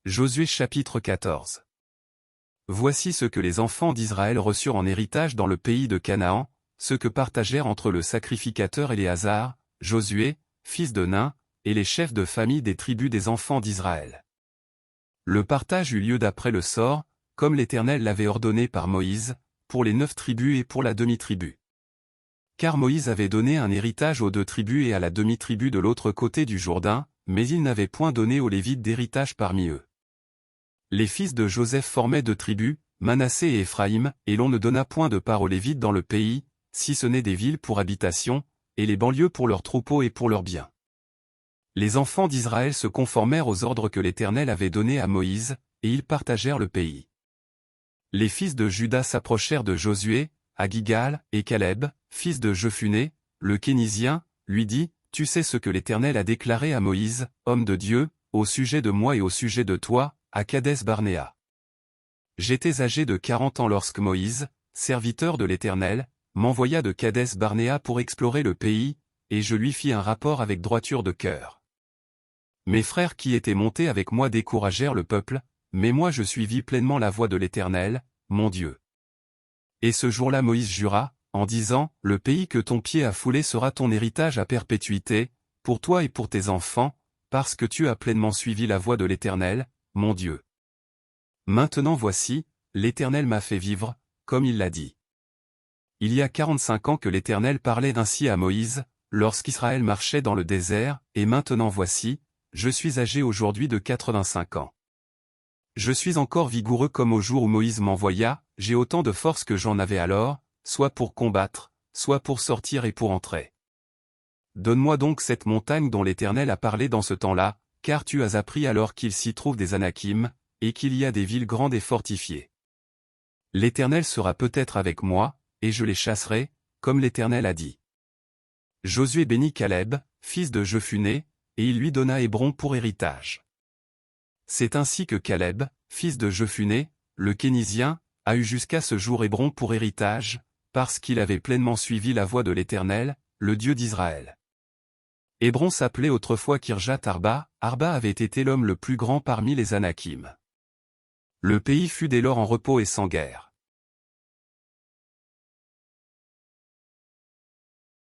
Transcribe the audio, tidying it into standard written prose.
Josué chapitre 14. Voici ce que les enfants d'Israël reçurent en héritage dans le pays de Canaan, ce que partagèrent entre le sacrificateur Éléazar, Josué, fils de Nun, et les chefs de famille des tribus des enfants d'Israël. Le partage eut lieu d'après le sort, comme l'Éternel l'avait ordonné par Moïse, pour les 9 tribus et pour la demi-tribu. Car Moïse avait donné un héritage aux 2 tribus et à la demi-tribu de l'autre côté du Jourdain, mais il n'avait point donné aux Lévites d'héritage parmi eux. Les fils de Joseph formaient 2 tribus, Manassé et Éphraïm, et l'on ne donna point de part aux Lévites dans le pays, si ce n'est des villes pour habitation, et les banlieues pour leurs troupeaux et pour leurs biens. Les enfants d'Israël se conformèrent aux ordres que l'Éternel avait donnés à Moïse, et ils partagèrent le pays. Les fils de Juda s'approchèrent de Josué, à Gilgal, et Caleb, fils de Jephuné, le Kénizien, lui dit, « Tu sais ce que l'Éternel a déclaré à Moïse, homme de Dieu, au sujet de moi et au sujet de toi, à Kadès-Barnéa. J'étais âgé de 40 ans lorsque Moïse, serviteur de l'Éternel, m'envoya de Kadès-Barnéa pour explorer le pays, et je lui fis un rapport avec droiture de cœur. Mes frères qui étaient montés avec moi découragèrent le peuple, mais moi je suivis pleinement la voie de l'Éternel, mon Dieu. Et ce jour-là Moïse jura, en disant, « Le pays que ton pied a foulé sera ton héritage à perpétuité, pour toi et pour tes enfants, parce que tu as pleinement suivi la voie de l'Éternel, mon Dieu. Maintenant voici, l'Éternel m'a fait vivre, comme il l'a dit. » Il y a 45 ans que l'Éternel parlait ainsi à Moïse, lorsqu'Israël marchait dans le désert, et maintenant voici, je suis âgé aujourd'hui de 85 ans. Je suis encore vigoureux comme au jour où Moïse m'envoya, j'ai autant de force que j'en avais alors, soit pour combattre, soit pour sortir et pour entrer. Donne-moi donc cette montagne dont l'Éternel a parlé dans ce temps-là, car tu as appris alors qu'il s'y trouve des Anakim, et qu'il y a des villes grandes et fortifiées. L'Éternel sera peut-être avec moi, et je les chasserai, comme l'Éternel a dit. Josué bénit Caleb, fils de Jephuné, et il lui donna Hébron pour héritage. C'est ainsi que Caleb, fils de Jephuné, le Kénizien, a eu jusqu'à ce jour Hébron pour héritage, parce qu'il avait pleinement suivi la voie de l'Éternel, le Dieu d'Israël. Hébron s'appelait autrefois Kirjat Arba, Arba avait été l'homme le plus grand parmi les Anakim. Le pays fut dès lors en repos et sans guerre.